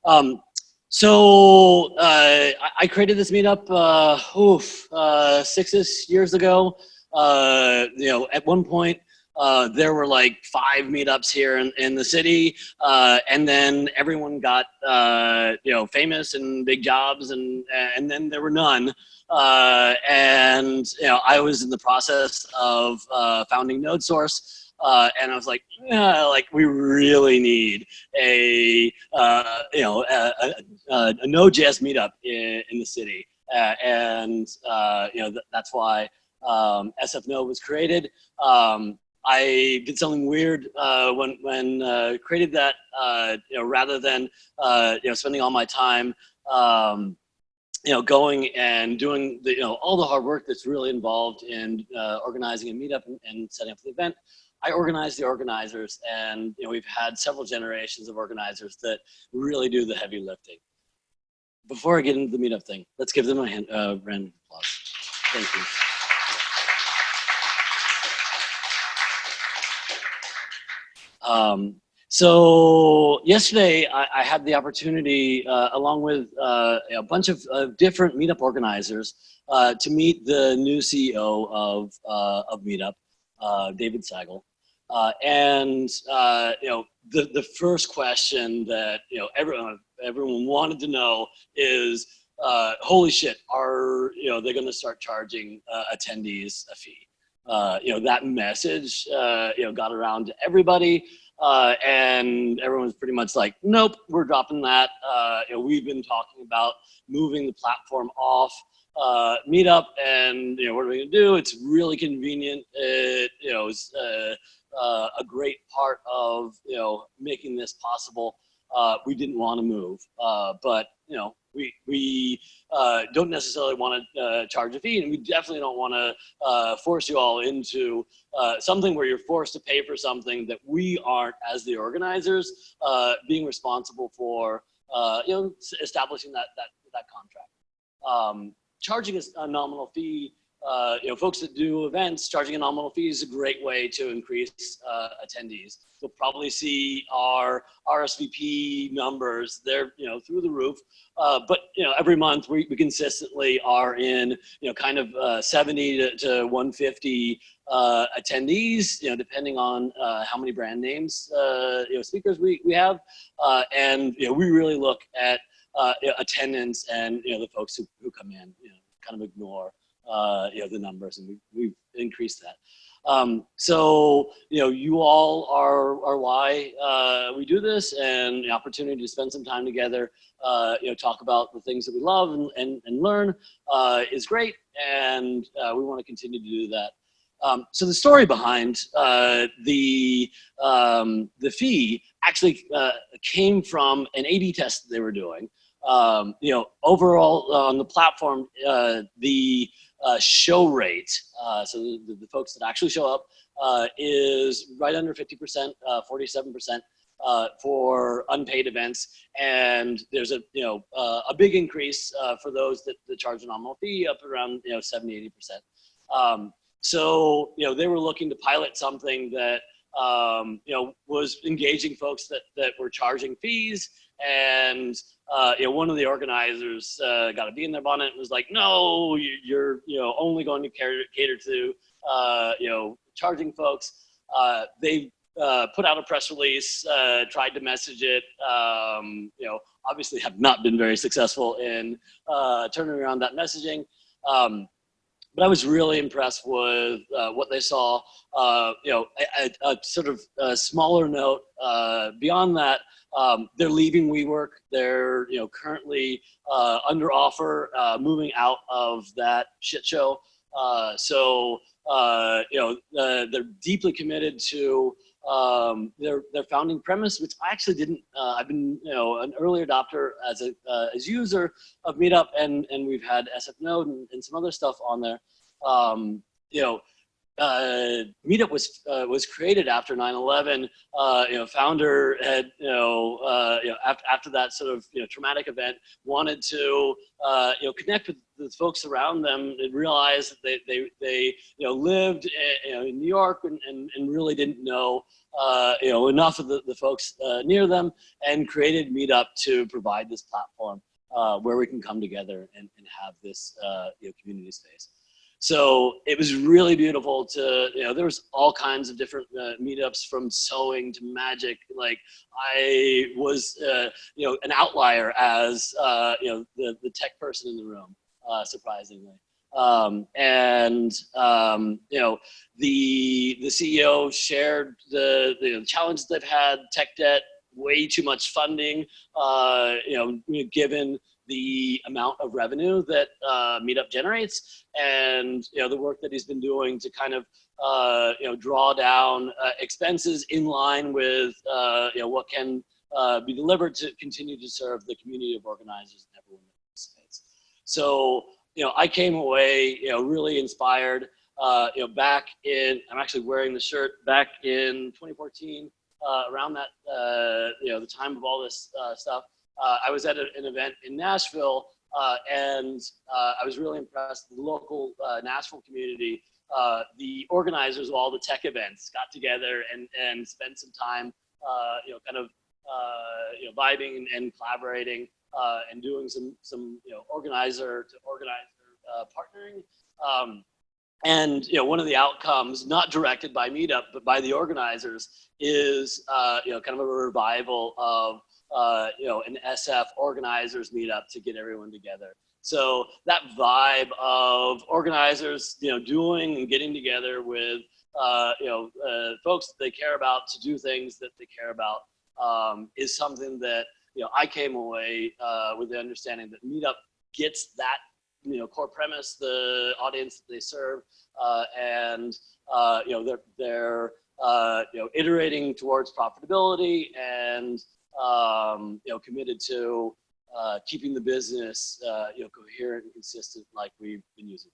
I created this meetup 6-ish years ago. At one point, there were like 5 meetups here in the city, and then everyone got famous and big jobs, and then there were none. I was in the process of founding NodeSource. And I was like, yeah, like we really need a Node.js meetup in the city, that's why SFNode was created. I did something weird when created that. Rather than spending all my time going and doing all the hard work that's really involved in organizing a meetup and setting up the event. I organized the organizers, and we've had several generations of organizers that really do the heavy lifting. Before I get into the meetup thing, let's give them a round of applause. Thank you. So yesterday, I had the opportunity, along with a bunch of different meetup organizers, to meet the new CEO of Meetup, David Siegel. The first question that everyone wanted to know is, holy shit, are they going to start charging attendees a fee? That message got around to everybody, and everyone's pretty much like, nope, we're dropping that. We've been talking about moving the platform off Meetup, and what are we gonna do? It's really convenient. It's a great part of making this possible. We didn't want to move, but we don't necessarily want to charge a fee, and we definitely don't want to force you all into something where you're forced to pay for something that we aren't, as the organizers, being responsible for establishing that contract. Charging a nominal fee, folks that do events, charging a nominal fee is a great way to increase attendees. You'll probably see our RSVP numbers, they're through the roof. But every month we consistently are in kind of 70 to 150 attendees, depending on how many brand names speakers we have, and we really look at attendance and the folks who come in, kind of ignore the numbers, and we've increased that. So you all are why we do this, and the opportunity to spend some time together, talk about the things that we love and learn is great, and we want to continue to do that. So the story behind the fee actually came from an A/B test that they were doing. Overall on the platform, the show rate, so the folks that actually show up, is right under 50%, 47% for unpaid events, and there's a big increase for those that charge a nominal fee, up around 70-80%. So they were looking to pilot something that was engaging folks that were charging fees, and one of the organizers got a bee in their bonnet and was like, no, you're only going to cater to charging folks. They put out a press release, tried to message it, obviously have not been very successful in turning around that messaging. But I was really impressed with what they saw. A sort of smaller note beyond that, they're leaving WeWork. They're currently under offer, moving out of that shit show. They're deeply committed to their founding premise, which I actually didn't. I've been an early adopter as user of Meetup, and we've had SFNode and some other stuff on there. Meetup was created after 9/11. Founder had after that sort of traumatic event, wanted to connect with the folks around them and realize that they lived in New York and really didn't know enough of the folks near them, and created Meetup to provide this platform where we can come together and have this community space. So it was really beautiful to, there was all kinds of different meetups, from sewing to magic. Like, I was, an outlier as, the tech person in the room, surprisingly. The CEO shared the challenges they've had, tech debt, way too much funding, given the amount of revenue that Meetup generates, and the work that he's been doing to kind of draw down expenses in line with what can be delivered to continue to serve the community of organizers and everyone that participates. So I came away really inspired. Back in, I'm actually wearing the shirt, back in 2014, around that the time of all this stuff. I was at an event in Nashville, and I was really impressed. The local Nashville community, the organizers of all the tech events, got together and spent some time, vibing and collaborating, and doing some organizer to organizer partnering. One of the outcomes, not directed by Meetup, but by the organizers, is kind of a revival of an SF organizers meetup to get everyone together. So that vibe of organizers, doing and getting together with, folks that they care about to do things that they care about, is something that, I came away with the understanding that Meetup gets that, core premise, the audience that they serve, and they're iterating towards profitability and committed to keeping the business coherent and consistent, like we've been using.